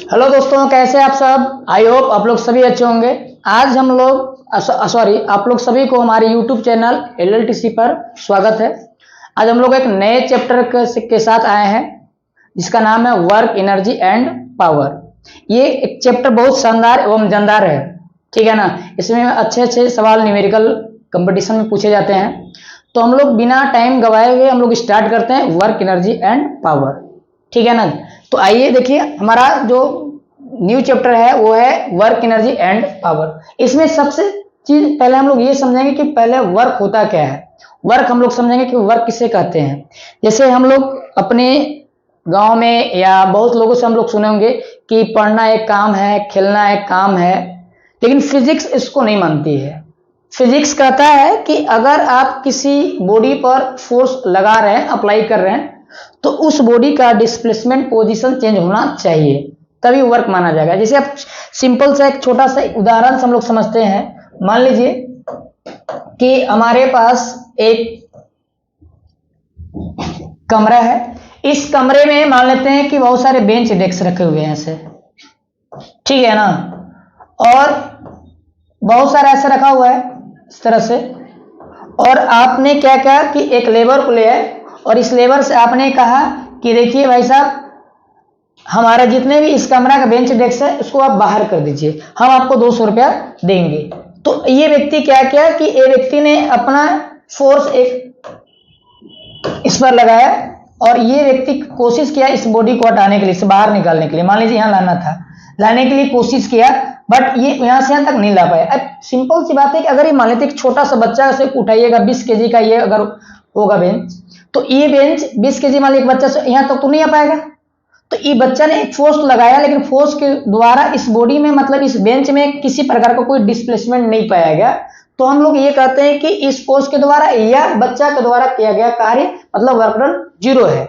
Hello दोस्तों, कैसे आप सब। आई होप आप लोग सभी अच्छे होंगे। आज हम लोग आप लोग सभी को हमारे यूट्यूब चैनल LLTC पर स्वागत है। आज हम लोग एक नए चैप्टर के साथ आए हैं जिसका नाम है वर्क, एनर्जी एंड पावर। ये एक चैप्टर बहुत शानदार एवं जानदार है, ठीक है ना। इसमें अच्छे अच्छे सवाल न्यूमेरिकल कंपटीशन में पूछे जाते हैं। तो हम लोग बिना टाइम गवाए हुए हम लोग स्टार्ट करते हैं वर्क, एनर्जी एंड पावर, ठीक है ना। तो आइए देखिए, हमारा जो न्यू चैप्टर है वो है वर्क, एनर्जी एंड पावर। इसमें सबसे चीज पहले हम लोग ये समझेंगे कि पहले वर्क होता क्या है। वर्क हम लोग समझेंगे कि वर्क किसे कहते हैं। जैसे हम लोग अपने गांव में या बहुत लोगों से हम लोग सुने होंगे कि पढ़ना एक काम है, खेलना एक काम है, लेकिन फिजिक्स इसको नहीं मानती है। फिजिक्स कहता है कि अगर आप किसी बॉडी पर फोर्स लगा रहे हैं, अप्लाई कर रहे हैं, तो उस बॉडी का डिस्प्लेसमेंट पोजीशन चेंज होना चाहिए, तभी वर्क माना जाएगा। जैसे आप सिंपल सा एक छोटा सा उदाहरण से हम लोग समझते हैं। मान लीजिए कि हमारे पास एक कमरा है। इस कमरे में मान लेते हैं कि बहुत सारे बेंच डेस्क रखे हुए हैं ऐसे, ठीक है ना। और बहुत सारा ऐसे रखा हुआ है इस तरह से। और आपने क्या किया कि एक लेबर को ले आए और इस लेबर से आपने कहा कि देखिए भाई साहब, हमारा जितने भी इस कमरा का बेंच डेस्क है उसको आप बाहर कर दीजिए, हम आपको 200 रुपया देंगे। तो ये व्यक्ति क्या किया कि ये व्यक्ति ने अपना फोर्स एक इस पर लगाया और ये व्यक्ति कोशिश किया इस बॉडी को हटाने के लिए, इसे बाहर निकालने के लिए। मान लीजिए यहाँ लाना था, लाने के लिए कोशिश किया, बट ये यहां से यहां तक नहीं ला पाया। अब सिंपल सी बात है कि अगर ये मान लेते एक छोटा सा बच्चा से उठाइएगा 20 केजी का, ये अगर होगा बेंच, तो ये बेंच 20 केजी मान लीजिए एक बच्चा से यहां तक तो नहीं आ पाएगा। तो ये बच्चा ने एक फोर्स लगाया, लेकिन फोर्स के द्वारा इस बॉडी में, मतलब इस बेंच में किसी प्रकार का कोई डिस्प्लेसमेंट नहीं पाया गया। तो हम लोग ये कहते हैं कि इस फोर्स के द्वारा या बच्चा के द्वारा किया गया कार्य मतलब वर्क डन 0 है।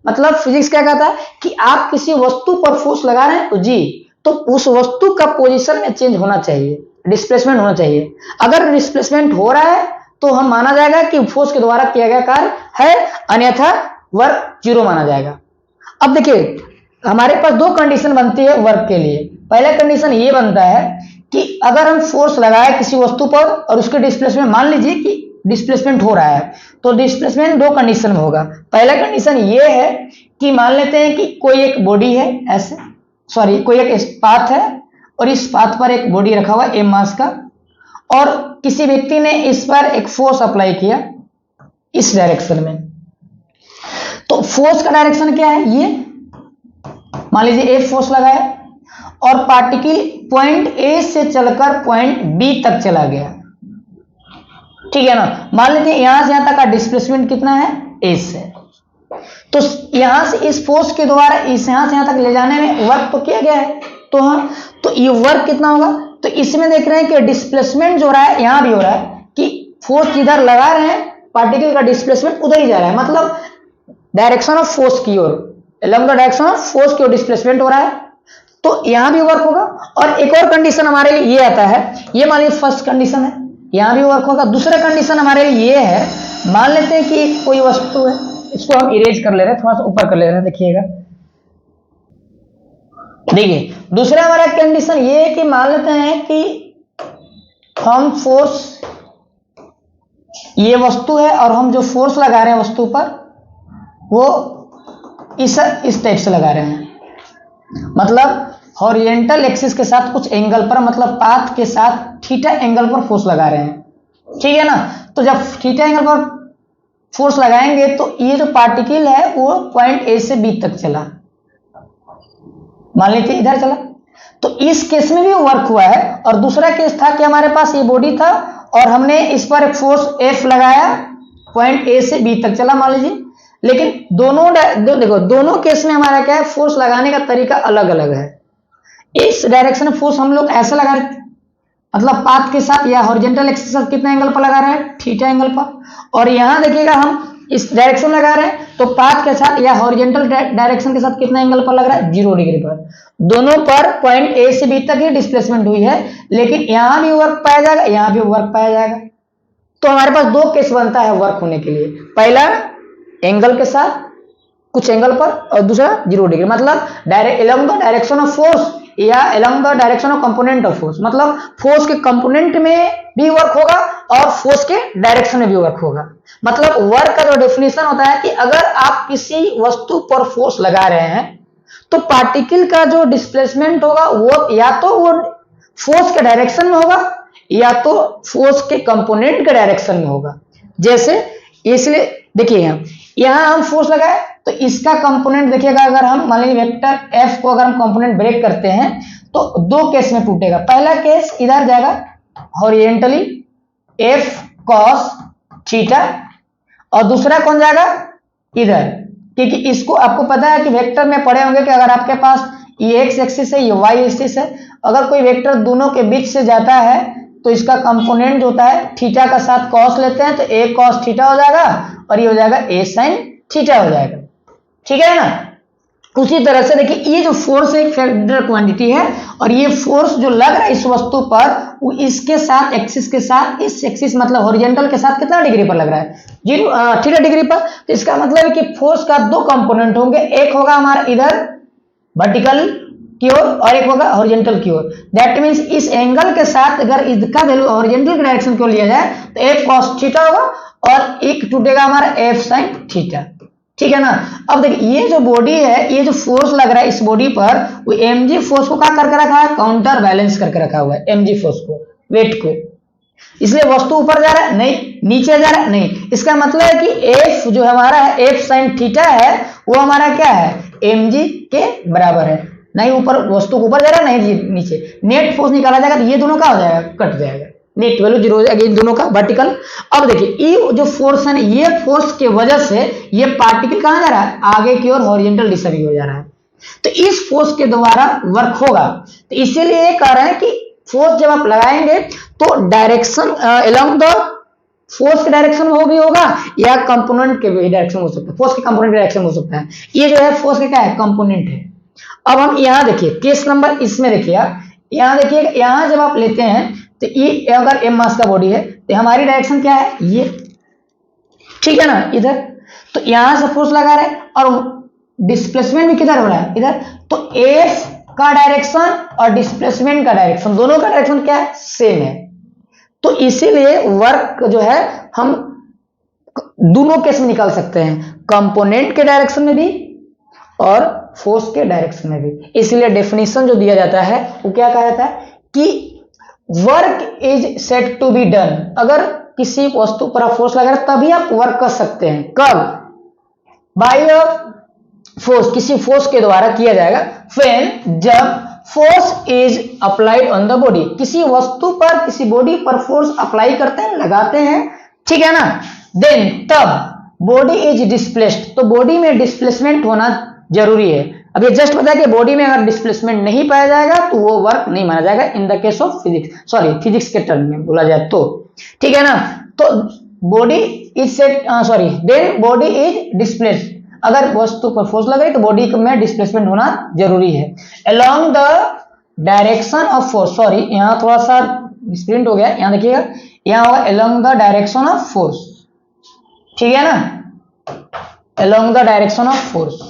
मतलब फिजिक्स क्या कहता है कि आप किसी वस्तु पर फोर्स लगा रहे हैं तो जी, तो उस वस्तु का पोजीशन में चेंज होना चाहिए, डिस्प्लेसमेंट होना चाहिए। अगर डिस्प्लेसमेंट हो रहा है तो हम माना जाएगा कि फोर्स के द्वारा किया गया कार्य है, अन्यथा वर्क 0 माना जाएगा। अब देखिए, हमारे पास दो कंडीशन बनती है वर्क के लिए। पहला कंडीशन ये बनता है कि अगर हम फोर्स लगाए किसी वस्तु पर और उसके डिस्प्लेसमेंट, मान लीजिए कि डिस्प्लेसमेंट हो रहा है, तो डिस्प्लेसमेंट दो कंडीशन में होगा। पहला कंडीशन ये है कि मान लेते हैं कि कोई एक बॉडी है ऐसे, सॉरी कोई एक पाथ है और इस पाथ पर एक बॉडी रखा हुआ एम मास का, और किसी व्यक्ति ने इस पर एक फोर्स अप्लाई किया इस डायरेक्शन में। तो फोर्स का डायरेक्शन क्या है, ये मान लीजिए ए फोर्स लगाया और पार्टिकल पॉइंट ए से चलकर पॉइंट बी तक चला गया, ठीक है ना। मान लीजिए यहां से यहां तक का डिस्प्लेसमेंट कितना है, ए से। तो यहां से इस फोर्स के द्वारा इस यहां से यहां तक ले जाने में वर्क तो किया गया है, तो हाँ, तो ये वर्क कितना होगा। तो इसमें देख रहे हैं कि डिस्प्लेसमेंट जो हो रहा है यहां भी हो रहा है कि फोर्स जिधर लगा रहे हैं पार्टिकल का डिस्प्लेसमेंट उधर ही जा रहा है, मतलब डायरेक्शन ऑफ फोर्स की ओर, along the direction of force की ओर डिस्प्लेसमेंट हो रहा है। तो यहां भी वर्क होगा। और एक और कंडीशन हमारे लिए ये आता है, ये मान लीजिए फर्स्ट कंडीशन है, यहां भी वर्क होगा। दूसरा कंडीशन हमारे लिए ये है, मान लेते हैं कि कोई वस्तु है, इसको हम इरेज कर ले रहे हैं, थोड़ा सा ऊपर कर ले रहे हैं, देखिएगा। देखिए दूसरा हमारा कंडीशन ये है कि मान लेते हैं कि हम फोर्स, ये वस्तु है और हम जो फोर्स लगा रहे हैं वस्तु पर वो इस टाइप से लगा रहे हैं, मतलब हॉरिजॉन्टल एक्सिस के साथ कुछ एंगल पर, मतलब पाथ के साथ थीटा एंगल पर फोर्स लगा रहे हैं, ठीक है ना। तो जब थीटा एंगल पर फोर्स लगाएंगे तो ये जो पार्टिकल है वो पॉइंट ए से बी तक चला, मान लीजिए इधर चला। तो इस केस में भी वर्क हुआ है। और दूसरा केस था कि हमारे पास ये बॉडी था और हमने इस पर एक फोर्स एफ लगाया, पॉइंट ए से बी तक चला मान लीजिए। लेकिन देखो दोनों केस में हमारा क्या है, फोर्स लगाने का तरीका अलग अलग है। इस डायरेक्शन में फोर्स हम लोग ऐसे लगा रहे, मतलब पाथ के साथ या हॉरिजॉन्टल एक्सिस के साथ कितना एंगल पर लगा रहे हैं, थीटा एंगल पर। और यहां देखिएगा हम इस डायरेक्शन लगा रहे हैं तो पाथ के साथ या हॉरिजॉन्टल डायरेक्शन के साथ कितना एंगल पर लग रहा है, 0 डिग्री पर। दोनों पर पॉइंट ए से बी तक ही डिस्प्लेसमेंट हुई है, लेकिन यहां भी वर्क पाया जाएगा, यहां भी वर्क पाया जाएगा। तो हमारे पास दो केस बनता है वर्क होने के लिए। पहला एंगल के साथ कुछ एंगल पर, और दूसरा 0 डिग्री, मतलब direct along the direction of force या along the direction of component of force, मतलब फोर्स के कंपोनेंट में भी वर्क होगा और फोर्स के डायरेक्शन में भी वर्क होगा। मतलब वर्क का जो डेफिनेशन होता है कि अगर आप किसी वस्तु पर फोर्स लगा रहे हैं तो पार्टिकल का जो डिस्प्लेसमेंट होगा वो या तो वो फोर्स के डायरेक्शन में होगा या तो फोर्स के कंपोनेंट के डायरेक्शन में होगा। जैसे इसलिए देखिए यहां हम फोर्स लगाए तो इसका कंपोनेंट देखिएगा, अगर हम मान लीजिए वेक्टर एफ को अगर हम कंपोनेंट ब्रेक करते हैं तो 2 केस में टूटेगा। पहला केस इधर जाएगा हॉरिजेंटली एफ कॉस थीटा, और दूसरा कौन जाएगा इधर, क्योंकि इसको आपको पता है कि वेक्टर में पढ़े होंगे कि अगर आपके पास ये एक्स एक्सिस है ये वाई एक्सिस है, अगर कोई वेक्टर दोनों के बीच से जाता है तो इसका कंपोनेंट होता है थीटा का साथ कॉस लेते हैं तो ए कॉस थीटा हो जाएगा और ये हो जाएगा ए साइन थीटा हो जाएगा। ठीक है ना। उसी तरह से देखिए ये जो फोर्स एक फेडरल क्वांटिटी है और ये फोर्स जो लग रहा है इस वस्तु पर वो इसके साथ एक्सिस के साथ, इस एक्सिस मतलब हॉरिजॉन्टल के साथ कितना डिग्री पर लग रहा है, 0 थीटा डिग्री पर। तो इसका मतलब है कि फोर्स का 2 कंपोनेंट होंगे, एक होगा हमारा इधर वर्टिकल की ओर और एक होगा हॉरिजॉन्टल की ओर। दैट मींस इस एंगल के साथ अगर इसका वैल्यू हॉरिजॉन्टल डायरेक्शन को लिया जाए तो एफ कॉस थीटा होगा और एक टूटेगा हमारा एफ साइन थीटा। ठीक है ना। अब देखिए ये जो बॉडी है, ये जो फोर्स लग रहा है इस बॉडी पर, वो एमजी फोर्स को क्या करके रखा है, काउंटर बैलेंस करके रखा हुआ है एमजी फोर्स को, वेट को। इसलिए वस्तु ऊपर जा रहा है नहीं, नीचे जा रहा है नहीं। इसका मतलब है कि एफ जो हमारा है एफ साइन थीटा है वो हमारा क्या है, एमजी के बराबर है। नहीं ऊपर वस्तु ऊपर जा रहा है नहीं नीचे, नेट फोर्स निकाला जाएगा तो ये दोनों का हो जाएगा, कट जाएगा, नेट वैल्यू 0 हो जाएगा इन दोनों का वर्टिकल। अब देखिए ये जो फोर्स है ये फोर्स के वजह से ये पार्टिकल कहां जा रहा है, आगे की ओर हॉरिजॉन्टल दिशा में हो जा रहा है, तो इस फोर्स के द्वारा वर्क होगा। तो इसीलिए ये कह रहे हैं कि फोर्स जब आप लगाएंगे तो डायरेक्शन अलोंग द फोर्स के डायरेक्शन में हो भी होगा या कंपोनेंट के भी डायरेक्शन हो सकता है, फोर्स के कंपोनेंट के डायरेक्शन हो सकता है। ये जो है फोर्स का क्या है, कंपोनेंट है। अब हम यहां देखिए केस नंबर इसमें देखिए, यहां देखिए यहां जब आप लेते हैं तो ये अगर एम मास का बॉडी है तो हमारी डायरेक्शन क्या है ये, ठीक है ना इधर, तो यहां से फोर्स लगा रहे हैं और डिस्प्लेसमेंट भी किधर हो रहा है इधर, तो एफ का डायरेक्शन और डिस्प्लेसमेंट का डायरेक्शन दोनों का डायरेक्शन क्या है, सेम है। तो इसीलिए वर्क जो है हम दोनों केस में निकाल सकते हैं, कंपोनेंट के डायरेक्शन में भी और फोर्स के डायरेक्शन में भी। इसलिए डेफिनेशन जो दिया जाता है वो क्या कहा जाता है कि work is set to be done, अगर किसी वस्तु पर आप फोर्स लगा रहे तभी आप वर्क कर सकते हैं। कब, बाय अ फोर्स, किसी फोर्स के द्वारा किया जाएगा। व्हेन, जब force is applied on the body, किसी वस्तु पर किसी बॉडी पर फोर्स अप्लाई करते हैं, लगाते हैं, ठीक है ना। देन, तब बॉडी इज डिस्प्लेस्ड, तो बॉडी में डिस्प्लेसमेंट होना जरूरी है। अब ये जस्ट बताया कि बॉडी में अगर डिस्प्लेसमेंट नहीं पाया जाएगा तो वो वर्क नहीं माना जाएगा in the case of physics, sorry physics के टर्म में बोला जाए तो, ठीक है ना। तो body is set, sorry then body is displaced, अगर वस्तु पर फोर्स लग रही तो बॉडी में डिस्प्लेसमेंट होना जरूरी है along the direction of force. Sorry यहां थोड़ा सा मिसप्रिंट हो गया, यहां देखिएगा यहां होगा along the direction of force, ठीक है ना, along the direction of force,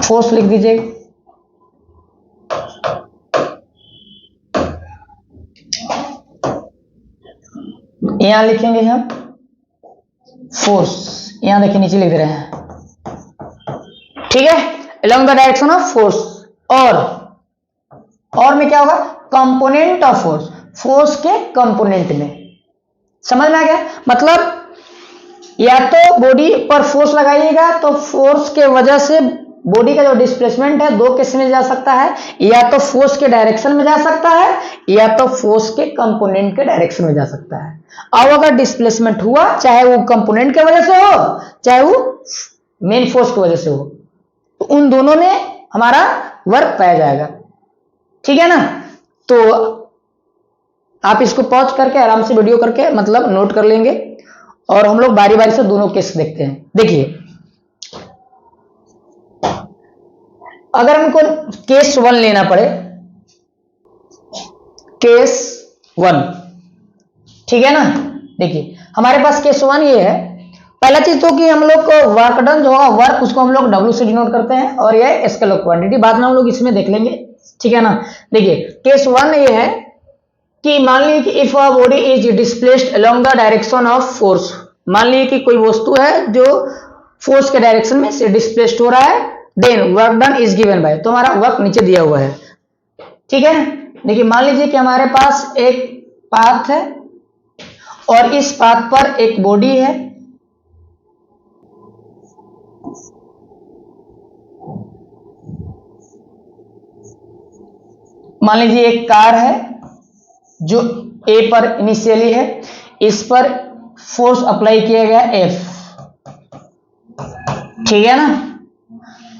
force लिख दीजिए। यहां लिखेंगे हम फोर्स, यहां देखिए नीचे लिख रहे हैं, ठीक है, along the direction of force. और में क्या होगा, कंपोनेंट ऑफ फोर्स, फोर्स के कंपोनेंट में, समझ में आ गया। मतलब या तो बॉडी पर फोर्स लगाइएगा तो फोर्स के वजह से बॉडी का जो डिस्प्लेसमेंट है 2 केस में जा सकता है, या तो फोर्स के डायरेक्शन में जा सकता है या तो फोर्स के कंपोनेंट के डायरेक्शन में जा सकता है। अब अगर डिस्प्लेसमेंट हुआ चाहे वो कंपोनेंट की वजह से हो चाहे वो मेन फोर्स की वजह से हो, तो उन दोनों में हमारा वर्क पाया जाएगा, ठीक है ना। तो आप इसको पॉज करके आराम से वीडियो करके मतलब नोट कर लेंगे और हम लोग बारी बारी से दोनों केस देखते हैं। देखिए अगर हमको केस 1 लेना पड़े, केस 1, ठीक है ना। देखिए हमारे पास केस 1 ये है, पहला चीज तो कि हम लोग को वर्क डन जो होगा वर्क उसको हम लोग W से डिनोट करते हैं और ये स्केलर क्वांटिटी बाद में हम लोग इसमें देख लेंगे, ठीक है ना। देखिए केस 1 ये है कि मान लीजिए कि if a body is displaced along the direction of force, मान लीजिए कि कोई वस्तु है जो फोर्स के डायरेक्शन में से डिस्प्लेस्ड हो रहा है, then work done is given by, तो हमारा वर्क नीचे दिया हुआ है, ठीक है। देखिए मान लीजिए कि हमारे पास एक पाथ है और इस पाथ पर एक बॉडी है, मान लीजिए एक कार है जो ए पर इनिशियली है, इस पर फोर्स अप्लाई किया गया F, ठीक है ना।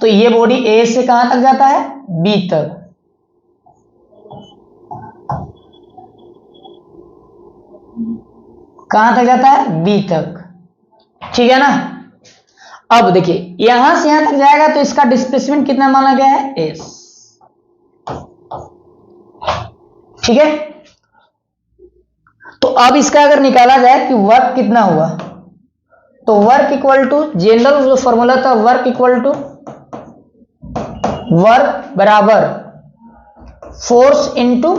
तो ये बॉडी ए से कहां तक जाता है, बी तक, कहां तक जाता है, बी तक, ठीक है ना। अब देखिए यहां से यहां तक जाएगा तो इसका डिस्प्लेसमेंट कितना माना गया है, S, ठीक है। तो अब इसका अगर निकाला जाए कि वर्क कितना हुआ, तो वर्क इक्वल टू जनरल जो फॉर्मूला था, वर्क इक्वल टू वर्क बराबर फोर्स इनटू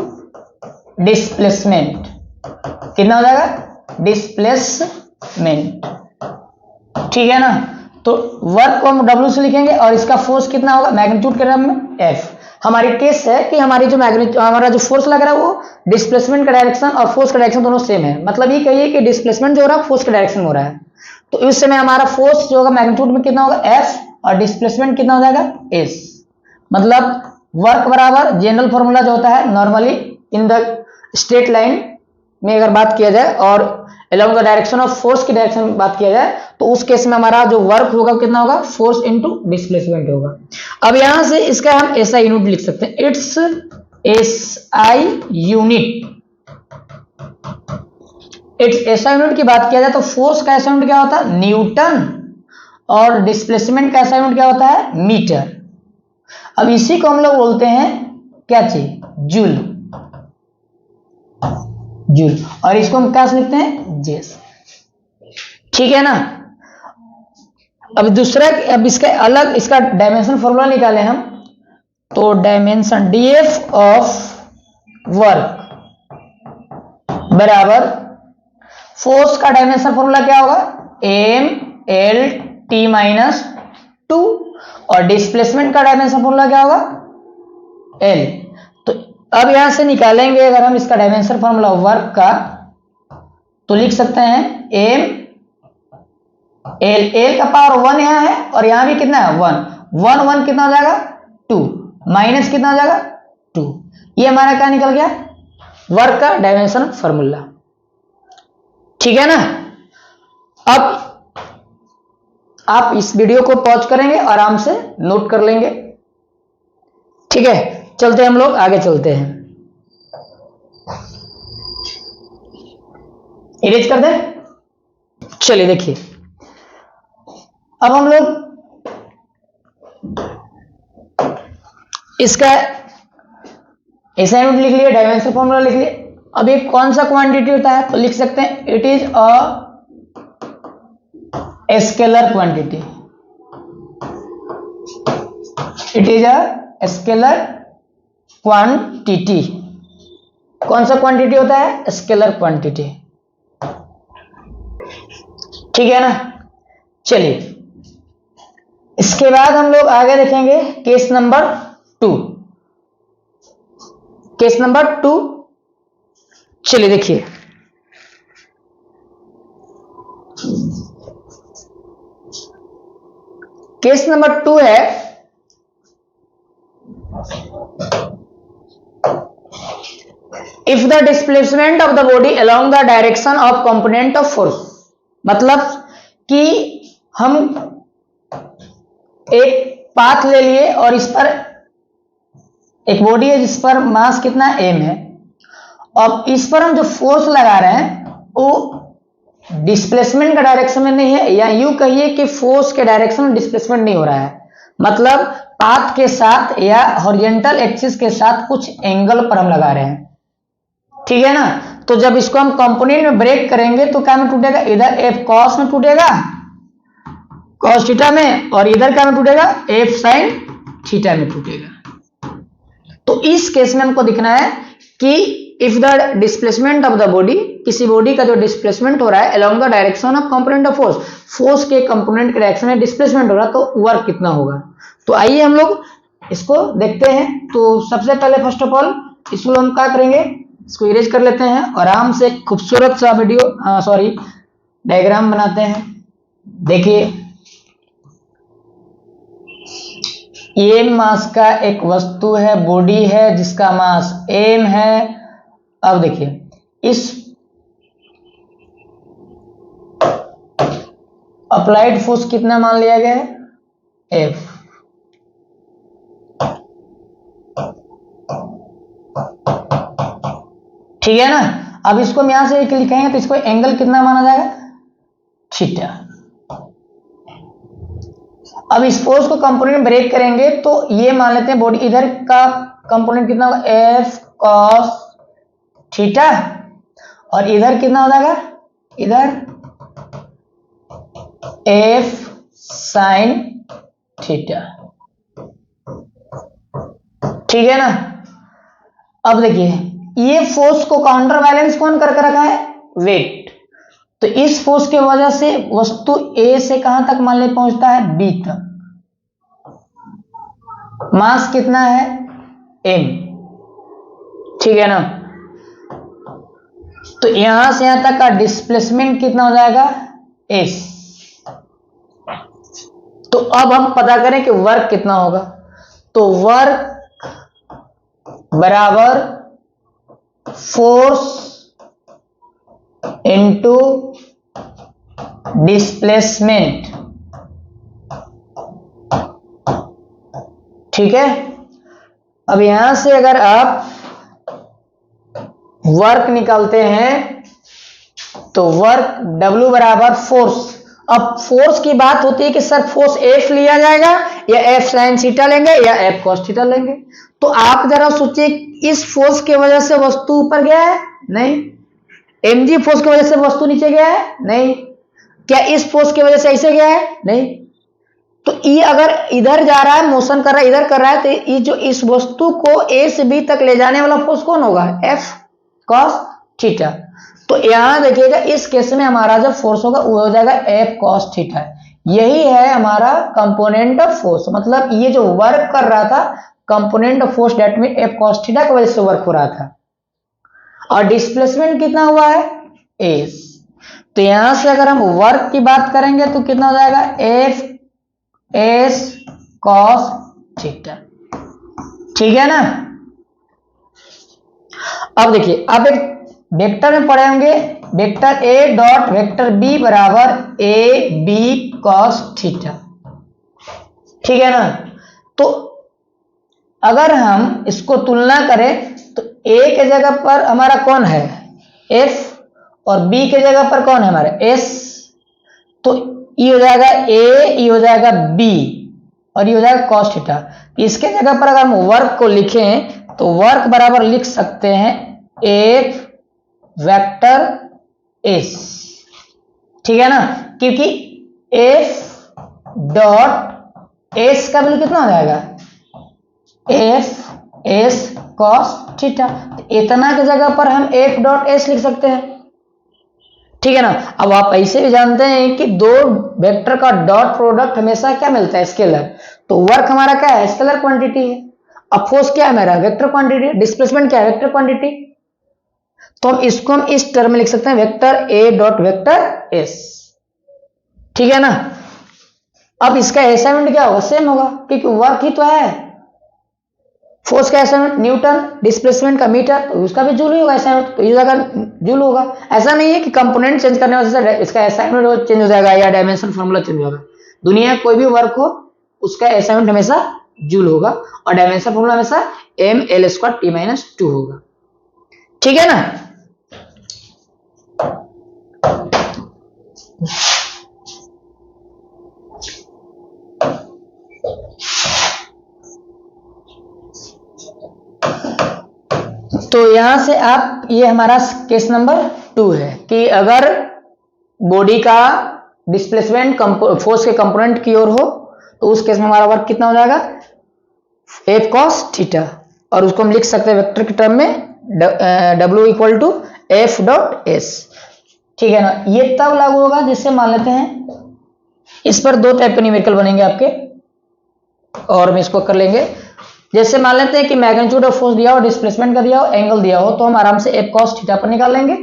डिस्प्लेसमेंट, कितना हो जाएगा, डिस्प्लेसमेंट, ठीक है ना। तो वर्क को हम W से लिखेंगे और इसका फोर्स कितना होगा, मैग्नीट्यूड के टर्म में F। हमारी केस है कि हमारी जो हमारा जो फोर्स लग रहा है वो डिस्प्लेसमेंट का डायरेक्शन और फोर्स का डायरेक्शन दोनों सेम है, मतलब ये कहिए कि डिस्प्लेसमेंट जो हो रहा है फोर्स के डायरेक्शन में हो रहा है, तो इस समय हमारा फोर्स जो होगा मैग्नीट्यूड में कितना होगा, F, और डिस्प्लेसमेंट कितना हो जाएगा, S। मतलब वर्क बराबर जनरल फॉर्मूला जो होता है normally in the straight line में अगर बात किया जाए और along the direction of force की डायरेक्शन में बात किया जाए, तो उस केस में हमारा जो वर्क होगा कितना होगा, फोर्स इनटू डिस्प्लेसमेंट होगा। अब यहां से इसका हम SI यूनिट लिख सकते हैं, it's SI unit, it's SI unit की बात किया जाए तो फोर्स का SI यूनिट क्या होता है, न्यूटन, और डिस्प्लेसमेंट का SI यूनिट क्या होता है, मीटर। अब इसी को हम लोग बोलते हैं क्या चीज, जूल, जूल, और इसको हम क्या लिखते हैं, जेस, ठीक है ना। अब दूसरा, अब इसका अलग इसका डायमेंशन फॉर्मूला निकालें हम, तो डायमेंशन DF ऑफ वर्क बराबर फोर्स का डायमेंशन फॉर्मूला क्या होगा, MLT माइनस 2, और डिस्प्लेसमेंट का डायमेंशन फॉर्मूला क्या होगा, L। तो अब यहां से निकालेंगे अगर हम इसका डायमेंशन फॉर्मूला वर्क का, तो लिख सकते हैं M L का पावर 1 यहां है और यहां भी कितना है, 1 1 कितना हो जाएगा, 2, माइनस कितना हो जाएगा, 2। ये हमारा क्या निकल गया, वर्क का डायमेंशन फॉर्मूला, ठीक है ना। अब आप इस वीडियो को पॉज करेंगे, आराम से नोट कर लेंगे, ठीक है। चलते हम लोग आगे चलते हैं, इरेज कर दें, चलिए देखिए अब हम लोग इसका SI यूनिट लिख लिए, डायमेंशन फॉर्मूला लिख लिए। अब ये कौन सा क्वांटिटी होता है, तो लिख सकते हैं it is a scalar quantity, it is a scalar quantity. कौन सा क्वांटिटी होता है, स्केलर क्वांटिटी, ठीक है ना। चलिए इसके बाद हम लोग आगे देखेंगे केस नंबर 2, केस नंबर 2, चलिए देखिए केस नंबर 2 है, if the displacement of the body along the direction of component of force, मतलब कि हम एक पाथ ले लिए और इस पर एक बॉडी है जिस पर मास कितना m है, अब इस पर हम जो फोर्स लगा रहे हैं वो डिस्प्लेसमेंट का डायरेक्शन में नहीं है, या यूं कहिए कि फोर्स के डायरेक्शन में डिस्प्लेसमेंट नहीं हो रहा है, मतलब पाथ के साथ या हॉरिजॉन्टल एक्सिस के साथ कुछ एंगल पर हम लगा रहे हैं, ठीक है ना। तो जब इसको हम कंपोनेंट में ब्रेक करेंगे तो क्या में टूटेगा, इधर F cos में टूटेगा कॉस थीटा में, और इधर क्या में टूटेगा, एफ साइन थीटा में टूटेगा। तो इस केस में हमको दिखना है कि if the displacement of the body, किसी बॉडी का जो डिस्प्लेसमेंट हो रहा है along the direction of component of force, force के कंपोनेंट के डायरेक्शन में डिस्प्लेसमेंट हो रहा है, तो वर्क कितना होगा। तो आइए हम लोग इसको देखते हैं। तो सबसे पहले फर्स्ट ऑफ ऑल इसको हम क्या करेंगे, इसको इरेज कर लेते हैं, आराम से खूबसूरत सा डायग्राम बनाते हैं। देखिए, ये मास का एक वस्तु है, बॉडी है जिसका मास m है। अब देखिए, इस अप्लाइड फोर्स कितना मान लिया गया है, F। ठीक है ना। अब इसको हम यहां से लिखेंगे तो इसको एंगल कितना माना जाएगा, थीटा। अब इस फोर्स को कंपोनेंट ब्रेक करेंगे तो ये मान लेते हैं बॉडी, इधर का कंपोनेंट कितना होगा, एफ कॉस थीटा, और इधर कितना हो जाएगा, इधर एफ साइन थीटा। ठीक है ना। अब देखिए, ये फोर्स को काउंटर बैलेंस कौन करके रखा है, वेट। तो इस फोर्स के वजह से वस्तु ए से कहां तक मान ले पहुंचता है, बी तक। मास कितना है, m। ठीक है ना। तो यहां से यहां तक का डिस्प्लेसमेंट कितना हो जाएगा, s। तो अब हम पता करें कि वर्क कितना होगा। तो वर्क बराबर फोर्स इनटू डिस्प्लेसमेंट। ठीक है। अब यहां से अगर आप वर्क निकालते हैं तो वर्क W बराबर फोर्स। अब फोर्स की बात होती है कि सर फोर्स F लिया जाएगा या F साइन थीटा लेंगे या F कॉस थीटा लेंगे। तो आप जरा सोचिए, इस फोर्स की वजह से वस्तु ऊपर गया है, नहीं। mg फोर्स की वजह से वस्तु नीचे गया है, नहीं। क्या इस फोर्स की वजह से ऐसे गया है, नहीं। तो ये अगर इधर जा रहा है, मोशन कर रहा है, इधर कर रहा है, तो ये जो इस वस्तु को A से B तक ले जाने वाला फोर्स कौन होगा, F cos थीटा। तो यहां देखिएगा, इस केस में हमारा जो फोर्स होगा वो हो जाएगा F cos थीटा। यही है हमारा कंपोनेंट ऑफ फोर्स, मतलब ये जो वर्क कर रहा था कंपोनेंट ऑफ फोर्स, डेट में F cos थीटा की वजह से वर्क हो रहा था। और डिस्प्लेसमेंट कितना हुआ है, S। तो यहां से अगर हम वर्क की बात करेंगे तो कितना हो जाएगा, F S cos थीटा। ठीक है ना। अब देखिए, आप एक वेक्टर में पढ़े होंगे, vector A dot vector B बराबर A B cos थीटा। ठीक है ना। तो अगर हम इसको तुलना करें तो A के जगह पर हमारा कौन है, F, और B के जगह पर कौन है हमारा S। तो ये हो जाएगा A, ये हो जाएगा B, और ये हो जाएगा cos थीटा। इसके जगह पर अगर हम वर्क को लिखें तो वर्क बराबर लिख सकते हैं F वेक्टर S। ठीक है ना, क्योंकि F डॉट S का वैल्यू कितना हो जाएगा, F S cos थीटा। इतना की जगह पर हम F डॉट S लिख सकते हैं। ठीक है ना। अब आप ऐसे भी जानते हैं कि दो वेक्टर का डॉट प्रोडक्ट हमेशा क्या मिलता है, स्केलर। तो वर्क हमारा क्या है, स्केलर क्वांटिटी है। अब फोर्स क्या है मेरा, वेक्टर क्वांटिटी। डिस्प्लेसमेंट क्या है, वेक्टर क्वांटिटी। तो हम इसको हम इस टर्म में लिख सकते हैं, vector A dot vector S। ठीक है ना। अब इसका असाइनमेंट क्या होगा, सेम होगा, क्योंकि वर्क ही तो है। फोर्स का असाइनमेंट न्यूटन, डिस्प्लेसमेंट का मीटर, तो उसका भी जूल ही होगा असाइनमेंट, तो इस जगह जूल होगा। ऐसा नहीं है कि कंपोनेंट चेंज करने वजह से इसका असाइनमेंट चेंज हो जाएगा या डायमेंशन फॉर्मूला चेंज होगा। दुनिया कोई भी वर्क हो उसका असाइनमेंट हमेशा जूल होगा, और डायमेंशन फॉर्मूला हमेशा ml² t-2 होगा। ठीक है ना। तो यहां से आप, ये हमारा केस नंबर 2 है कि अगर बॉडी का डिस्प्लेसमेंट फोर्स के कंपोनेंट की ओर हो तो उस केस में हमारा वर्क कितना हो जाएगा, एफ कॉस थीटा, और उसको हम लिख सकते हैं वेक्टर के टर्म में W equal to F dot S. ठीक है ना, ये तब लागू होगा जिससे मान लेते हैं इस पर दो टाइप के न्यूमेरिकल बनेंगे आपके, और हम इसको कर लेंगे। जैसे मान लेते हैं कि मैग्नीट्यूड ऑफ फोर्स दिया हो, डिस्प्लेसमेंट का दिया हो, एंगल दिया हो, तो हम आराम से एफ कॉस थीटा पर निकाल लेंगे।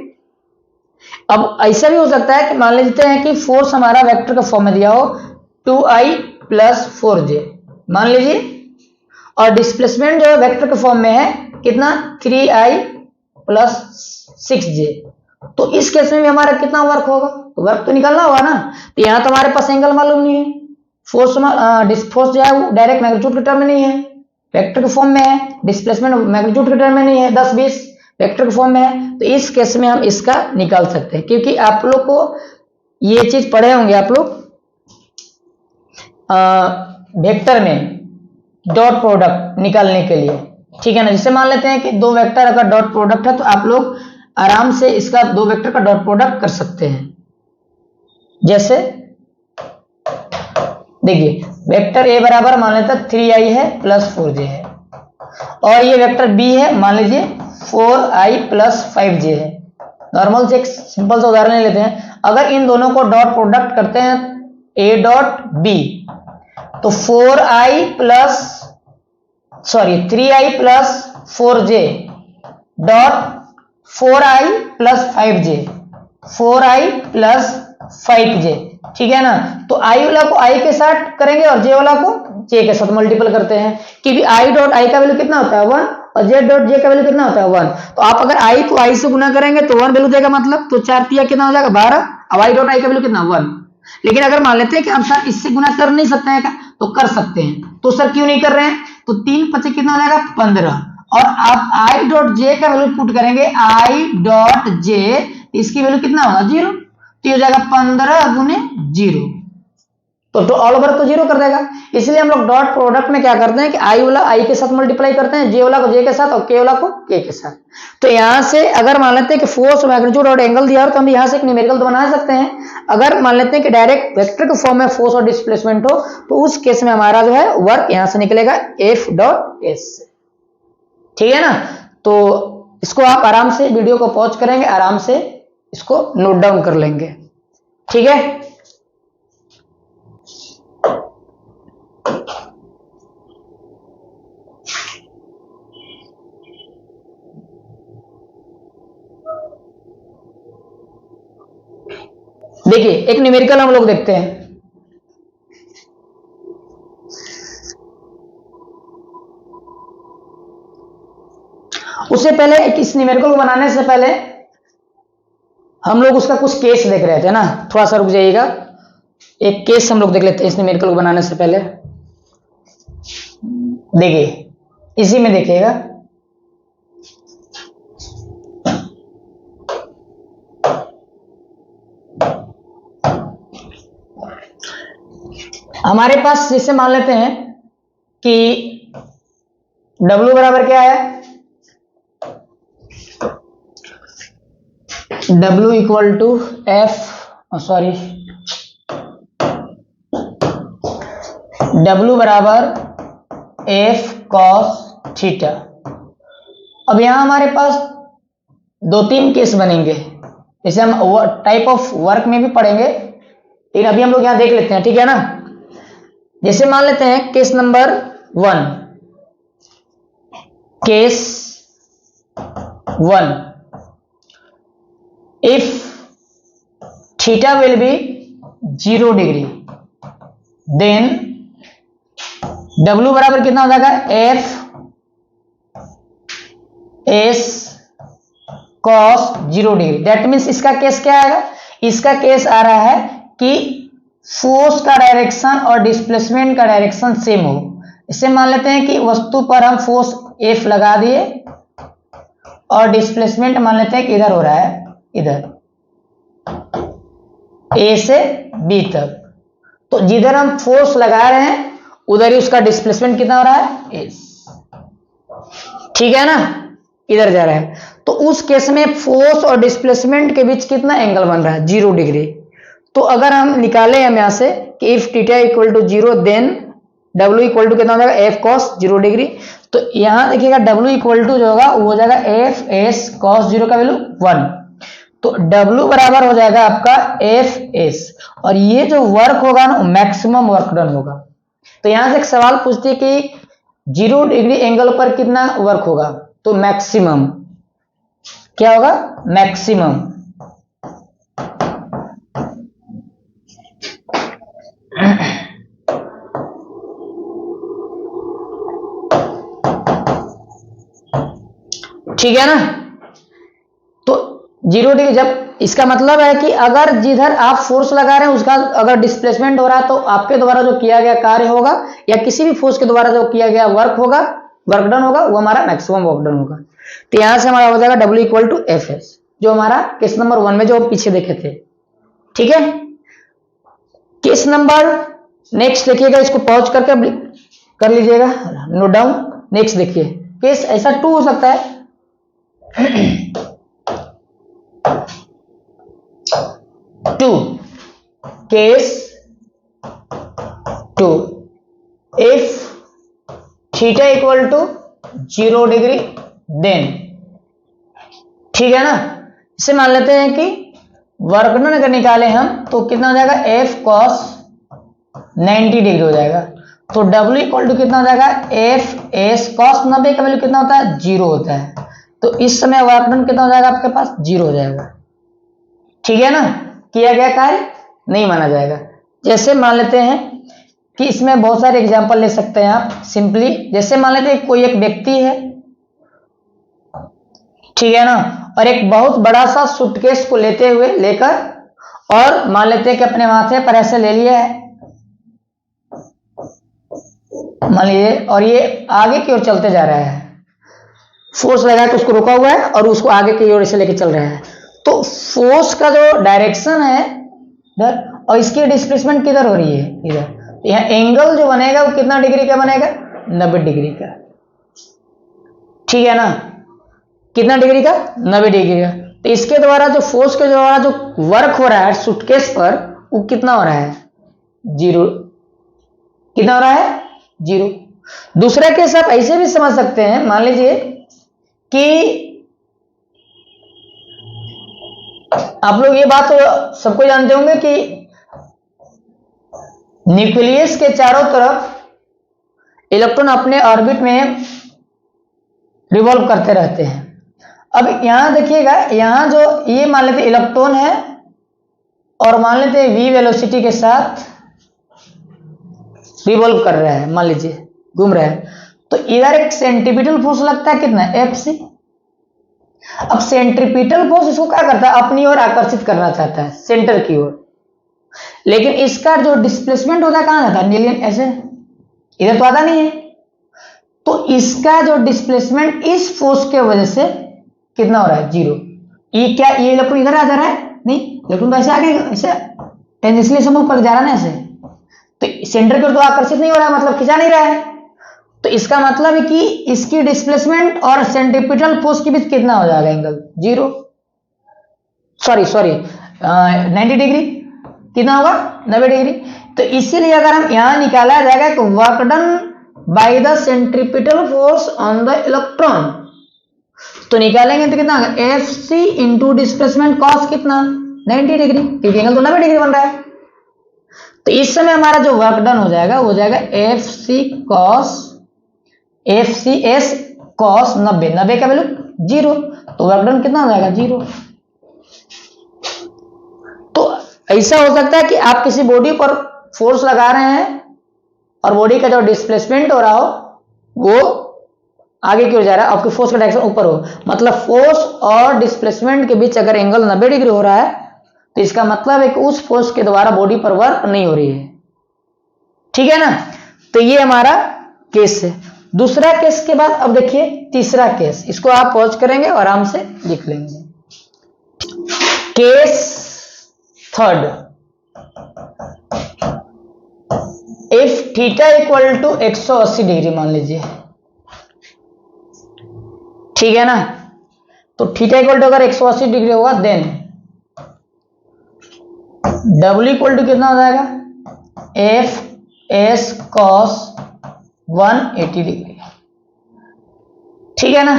अब ऐसा भी हो सकता है कि मान लेते हैं कि फोर्स हमारा वेक्टर के फॉर्म में दिया हो 2i प्लस 4j मान लीजिए, और डिस्प्लेसमेंट जो है वेक्टर के फॉर्म में है कितना 3i प्लस 6j, तो इस केस में भी हमारा कितना वर्क होगा, तो वर्क तो निकालना होगा ना। तो यहाँ तो हमारे पास एंगल मालूम नहीं है, फोर्स जो है वो डायरेक्ट मैग्नीट्यूड के टर्म में नहीं है, वेक्टर के फॉर्म में है, डिस्प्लेसमेंट मैग्नीट्यूड के टर्म में नहीं है, 10-20 वेक्टर के फॉर्म में है। तो इस केस में हम इसका निकाल सकते हैं, क्योंकि आप लोग को ये चीज पढ़े होंगे आप लोग वेक्टर में डॉट प्रोडक्ट निकालने के लिए। ठीक है ना, जैसे मान लेते हैं कि दो वेक्टर अगर डॉट प्रोडक्ट है तो आप लोग आराम से इसका दो वेक्टर का डॉट प्रोडक्ट कर सकते हैं। जैसे देखिए वेक्टर ए बराबर मान लेते हैं 3i है प्लस 4j है, और ये वेक्टर बी है मान लीजिए 4i प्लस 5j है। नॉर्मल से एक सिंपल सा उदाहरण ले लेते हैं, अगर इन दोनों को डॉट प्रोडक्ट करते हैं a डॉट b तो 3i plus 4j dot 4i plus 5j 4i plus 5j। ठीक है ना, तो i वाला को i के साथ करेंगे और j वाला को j के साथ मल्टीपल करते हैं, क्योंकि i डॉट i का वैल्यू कितना होता है 1 और j डॉट j का वैल्यू कितना होता है 1। तो आप अगर i को i से गुना करेंगे तो 1 वैल्यू देगा, मतलब तो 4 तिया कितना हो जाएगा 12। अब i डॉट i का वैल्यू कितना 1। लेकिन अगर मान लेते हैं कि हम सर इससे गुना कर नहीं सकते हैं तो कर सकते हैं, तो सर क्यों नहीं कर रहे हैं, तो 3×5 कितना हो जाएगा 15, और आप i डॉट j का वैल्यू पुट करेंगे i डॉट j, इसकी वैल्यू कितना होगा 0, तो ये हो जाएगा 15 गुने 0, तो ऑल ओवर तो 0 कर देगा। इसलिए हम लोग डॉट प्रोडक्ट में क्या करते हैं कि i वाला i के साथ मल्टीप्लाई करते हैं, j वाला को j के साथ और k वाला को k के साथ। तो यहां से अगर मान लेते हैं कि फोर्स मैग्नीट्यूड और एंगल दिया हो तो हम यहां से एक न्यूमेरिकल तो बना सकते हैं। अगर मान लेते हैं कि डायरेक्ट वेक्टर के फॉर्म में फोर्स और डिस्प्लेसमेंट हो तो उस केस में हमारा जो है वर्क यहां से निकलेगा f डॉट s। ठीक है ना, तो इसको आप आराम से वीडियो को पॉज करेंगे, आराम से इसको नोट डाउन कर लेंगे। ठीक है, देखिए एक न्यूमेरिकल हम लोग देखते हैं। उससे पहले इस न्यूमेरिकल को बनाने से पहले हम लोग उसका कुछ केस देख रहे थे ना, थोड़ा सा रुक जाइएगा, एक केस हम लोग देख लेते हैं इस न्यूमेरिकल को बनाने से पहले। देखिए इसी में देखिएगा, हमारे पास जैसे मान लेते हैं कि W बराबर क्या है, W इक्वल टू W बराबर F कॉस थीटा। अब यहां हमारे पास 2-3 केस बनेंगे, जैसे हम टाइप ऑफ वर्क में भी पढ़ेंगे, लेकिन अभी हम लोग यहां देख लेते हैं। ठीक है ना, जैसे मान लेते हैं case number 1, case 1, if theta will be 0 degree then W बराबर कितना हो जाएगा F S cos 0 degree. That means इसका केस क्या आएगा, इसका केस आ रहा है कि फोर्स का डायरेक्शन और डिस्प्लेसमेंट का डायरेक्शन सेम हो। इससे मान लेते हैं कि वस्तु पर हम फोर्स F लगा दिए और डिस्प्लेसमेंट मान लेते हैं कि इधर हो रहा है, इधर A से B तक, तो जिधर हम फोर्स लगा रहे हैं उधर ही उसका डिस्प्लेसमेंट कितना हो रहा है S। ठीक है ना, इधर जा रहा है, तो उस केस में फोर्स और डिस्प्लेसमेंट के बीच कितना एंगल बन रहा है 0 डिग्री। तो अगर हम निकाले हम यहां से कि if theta equal to 0 then W equal to कितना हो जाएगा एफ कॉस 0 डिग्री, तो यहां देखिएगा W इक्वल टू जो होगा वो हो जाएगा एफ एस कॉस 0 का वैल्यू 1, तो W बराबर हो जाएगा आपका एफ एस, और ये जो वर्क होगा ना मैक्सिमम वर्क डन होगा। तो यहां से एक सवाल पूछती है कि 0 डिग्री एंगल पर कितना वर्क होगा, तो मैक्सिमम क्या होगा, मैक्सिमम। ठीक है ना, तो 0 डिग्री, जब इसका मतलब है कि अगर जिधर आप फोर्स लगा रहे हैं उसका अगर डिस्प्लेसमेंट हो रहा है तो आपके द्वारा जो किया गया कार्य होगा या किसी भी फोर्स के द्वारा जो किया गया वर्क होगा, वर्क डन होगा, वो हमारा मैक्सिमम वर्क डन होगा। तो यहां से हमारा हो जाएगा W equal to F S, जो हमारा केस नंबर 1 में जो पीछे देखे थे। ठीक है, केस नंबर नेक्स्ट देखिएगा, इसको पॉज करके कर लीजिएगा नोट डाउन। नेक्स्ट देखिए, केस ऐसा 2 हो सकता है। Two, case 2, if theta equal to 0 degree then, ठीक है ना, इसे मान लेते हैं कि वर्क डन अगर निकाले हम तो कितना हो जाएगा एफ कॉस 90 डिग्री हो जाएगा, तो W इक्वल टू कितना हो जाएगा एफ एस कॉस 90 का वैल्यू कितना होता है 0 होता है, तो इस समय वर्क डन कितना हो जाएगा आपके पास 0 हो जाएगा। ठीक है ना, किया गया कार्य नहीं माना जाएगा। जैसे मान लेते हैं कि इसमें बहुत सारे एग्जांपल ले सकते हैं आप सिंपली, जैसे मान लेते हैं कोई एक व्यक्ति है, ठीक है ना, और एक बहुत बड़ा सा सूटकेस को लेकर और मान लेते हैं कि अपने माथे पर ऐसे ले लिया है, मान लीजिए, और ये आगे की ओर चलते जा रहा है, फोर्स लगा के उसको रोका हुआ है और उसको आगे की ओर से लेके चल रहा है, तो फोर्स का जो डायरेक्शन है इधर और इसकी डिस्प्लेसमेंट किधर हो रही है इधर, तो यहाँ एंगल जो बनेगा वो कितना डिग्री का बनेगा 90 डिग्री का। ठीक है ना, कितना डिग्री का 90 डिग्री का। तो इसके द्वारा जो फोर्स के द्वारा जो वर्क हो रहा है सूटकेस पर वो कितना हो रहा है 0, कितना हो रहा है 0। दूसरा केस आप ऐसे भी समझ सकते हैं, मान लीजिए कि आप लोग ये बात तो सबको जानते होंगे कि न्यूक्लियस के चारों तरफ इलेक्ट्रॉन अपने ऑर्बिट में रिवॉल्व करते रहते हैं। अब यहां देखिएगा, यहां जो ये मान लेते इलेक्ट्रॉन है और मान लेते हैं v वेलोसिटी के साथ रिवॉल्व कर रहा है, मान लीजिए घूम रहा है, तो इधर एक सेंट्रीपिटल फोर्स लगता है कितना Fc। अब सेंट्रीपिटल फोर्स इसको क्या करता है अपनी ओर आकर्षित करना चाहता है सेंटर की ओर, लेकिन इसका जो डिस्प्लेसमेंट होता है कहां जाता है नीलियन ऐसे, इधर तो आता नहीं है, तो इसका जो डिस्प्लेसमेंट इस फोर्स के वजह से कितना हो रहा है 0। ये क्या, ये इलेक्ट्रॉन इधर आ जा रहा है नहीं, इलेक्ट्रॉन तो ऐसे आगे ऐसे टेंजेंशियली समूह पर जा रहा है ना ऐसे, तो सेंटर की ओर तो आकर्षित नहीं हो रहा है, मतलब खिंचा नहीं रहा है, तो इसका मतलब है कि इसकी डिस्प्लेसमेंट और सेंट्रीपिटल फोर्स के बीच कितना हो जाएगा एंगल 0, सॉरी 90 डिग्री, कितना होगा 90 डिग्री। तो इसीलिए अगर हम यहां निकाला जाएगा कि work done by the centripetal force on the electron, तो निकालेंगे तो कितना होगा Fc इंटू डिस्प्लेसमेंट कॉस कितना 90 डिग्री, क्योंकि एंगल तो 90 डिग्री बन रहा है। तो इस समय हमारा जो वर्क डन हो जाएगा वो जाएगा FCS cos 90 का वैल्यू 0, तो वर्क डन कितना हो जाएगा 0। तो ऐसा हो सकता है कि आप किसी बॉडी पर फोर्स लगा रहे हैं और बॉडी का जो डिस्प्लेसमेंट हो रहा हो वो आगे की ओर जा रहा है, आपकी फोर्स का डायरेक्शन ऊपर हो, मतलब फोर्स और डिस्प्लेसमेंट के बीच अगर एंगल 90 डिग्री हो रहा है तो इसका मतलब है कि उस फोर्स के द्वारा बॉडी पर वर्क नहीं हो रही है। ठीक है ना, तो ये हमारा केस है। दूसरा केस के बाद अब देखिए तीसरा केस, इसको आप पॉज करेंगे और आराम से लिख लेंगे। Case third, if theta equal to 180 degree मान लीजिए, ठीक है ना, तो थीटा इक्वल टू अगर 180 डिग्री होगा देन W इक्वल टू कितना हो जाएगा, एफ एस कॉस 180 डिग्री। ठीक है ना,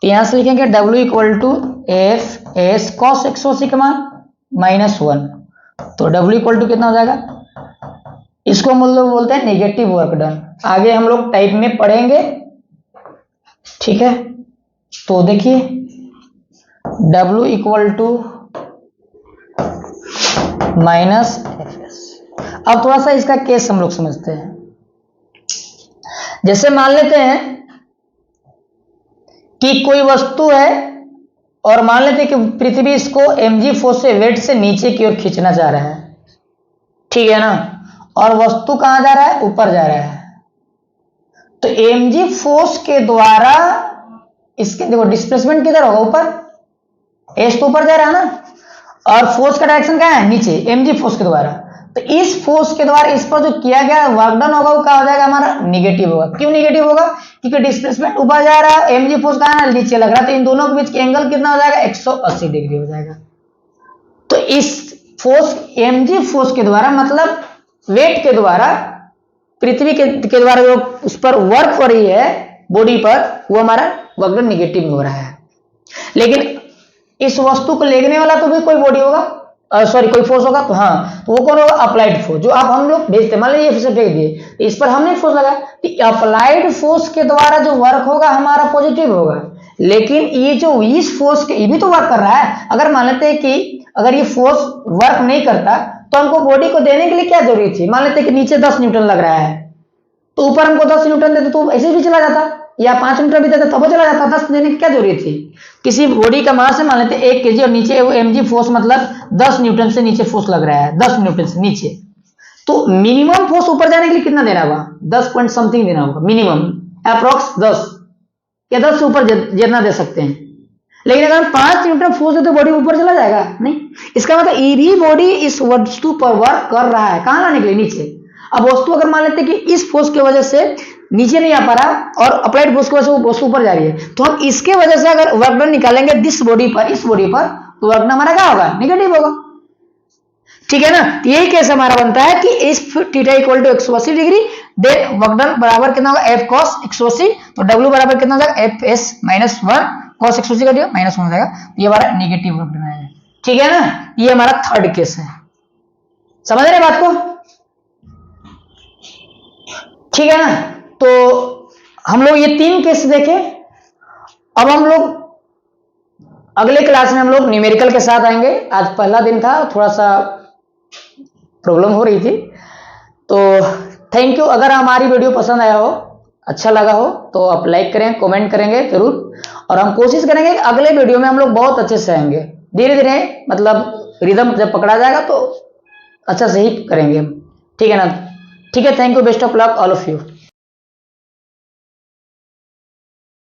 तो यहां से लिखेंगे W equal to F S cos 180 का मान -1, तो W इक्वल टू कितना हो जाएगा, इसको हम लोग बोलते हैं नेगेटिव वर्क डन। आगे हम लोग टाइप में पढ़ेंगे। ठीक है, तो देखिए W इक्वल टू -fs। अब थोड़ा सा इसका केस हम लोग समझते हैं। जैसे मान लेते हैं कि कोई वस्तु है और मान लेते हैं कि पृथ्वी इसको mg फोर्स से वेट से नीचे की ओर खींचना चाह रहा है। ठीक है ना, और वस्तु कहां जा रहा है, ऊपर जा रहा है। तो mg फोर्स के द्वारा इसके देखो डिस्प्लेसमेंट किधर होगा, ऊपर, एस तो ऊपर जा रहा है ना, और फोर्स का डायरेक्शन क्या है, नीचे, mg फोर्स के द्वारा। तो इस फोर्स के द्वारा इस पर जो किया गया वर्क डन होगा वो क्या हो जाएगा, हमारा निगेटिव होगा। क्यों निगेटिव होगा, क्योंकि डिस्प्लेसमेंट ऊपर जा रहा है, mg फोर्स कहां है, नीचे लग रहा है, तो इन दोनों के बीच का एंगल कितना हो जाएगा, 180 डिग्री हो जाएगा। तो इस फोर्स mg फोर्स के द्वारा मतलब वेट के द्वारा पृथ्वी के द्वारा जो उस पर वर्क हो रही है बॉडी पर, वो हमारा वर्क डन निगेटिव में हो रहा है। लेकिन इस वस्तु को लेने वाला तो भी कोई बॉडी होगा, सॉरी कोई फोर्स होगा, तो हाँ, तो वो कौन होगा, अप्लाइड फोर्स, जो आप हम लोग भेजते, मान लीजिए इसे फेंक दिए, इस पर हमने फोर्स लगा, तो अप्लाइड फोर्स के द्वारा जो वर्क होगा हमारा पॉजिटिव होगा। लेकिन ये जो इस फोर्स के, ये भी तो वर्क कर रहा है। अगर मान लेते हैं कि अगर ये फोर्स वर्क नहीं करता तो हमको बॉडी को देने के लिए क्या जरूरी थी, मान लेते हैं कि नीचे 10 न्यूटन लग रहा है, तो ऊपर हमको 10 न्यूटन देते तो ऐसे भी चला जाता, या 5 न्यूटन भी देते तब वो चला जाता, 10 देने की क्या जरूरत थी। किसी बॉडी का मास है मान लेते 1 kg और नीचे mg फोर्स मतलब 10 न्यूटन से नीचे फोर्स लग रहा है, 10 न्यूटन से नीचे, तो मिनिमम फोर्स ऊपर जाने के लिए कितना देना होगा, 10 पॉइंट समथिंग देना होगा मिनिमम, अप्रोक्स 10 या 10 से ऊपर जितना दे सकते हैं। लेकिन अगर 5 न्यूटन फोर्स है तो बॉडी ऊपर चला जाएगा नहीं। इसका मतलब ये भी बॉडी इस वस्तु पर वर्क कर रहा है, कहां लाने के लिए, नीचे। अब वस्तु अगर मान लेते हैं कि इस फोर्स की वजह से नीचे नहीं आ पा रहा और अप्लाइड फोर्स की वजह से वो वस्तु ऊपर जा रही है, तो हम इसके वजह से अगर वर्क डन निकालेंगे दिस बॉडी पर, इस बॉडी पर, तो वर्क डन हमारा क्या होगा, नेगेटिव होगा। ठीक है ना, तो यही केस हमारा बनता है कि इस theta equal to 180 degree, then work done बराबर कितना होगा, एफ कॉस 180, तो डब्ल्यू बराबर कितना हो जाएगा, एफ एस -1 कॉस 180 का दिया -1 हो जाएगा, तो ये हमारा नेगेटिव वर्क डन है। ठीक है ना, ये हमारा थर्ड केस है। समझ रहे बात को, ठीक है ना। तो हम लोग ये 3 केस देखे। अब हम लोग अगले क्लास में हम लोग न्यूमेरिकल के साथ आएंगे। आज पहला दिन था, थोड़ा सा प्रॉब्लम हो रही थी, तो थैंक यू। अगर हमारी वीडियो पसंद आया हो, अच्छा लगा हो, तो आप लाइक करें, कमेंट करेंगे जरूर, और हम कोशिश करेंगे कि अगले वीडियो में हम लोग बहुत अच्छे से आएंगे, धीरे धीरे, मतलब रिदम जब पकड़ा जाएगा तो अच्छा से ही करेंगे हम। ठीक है ना, ठीक है, thank you, best of luck all of you.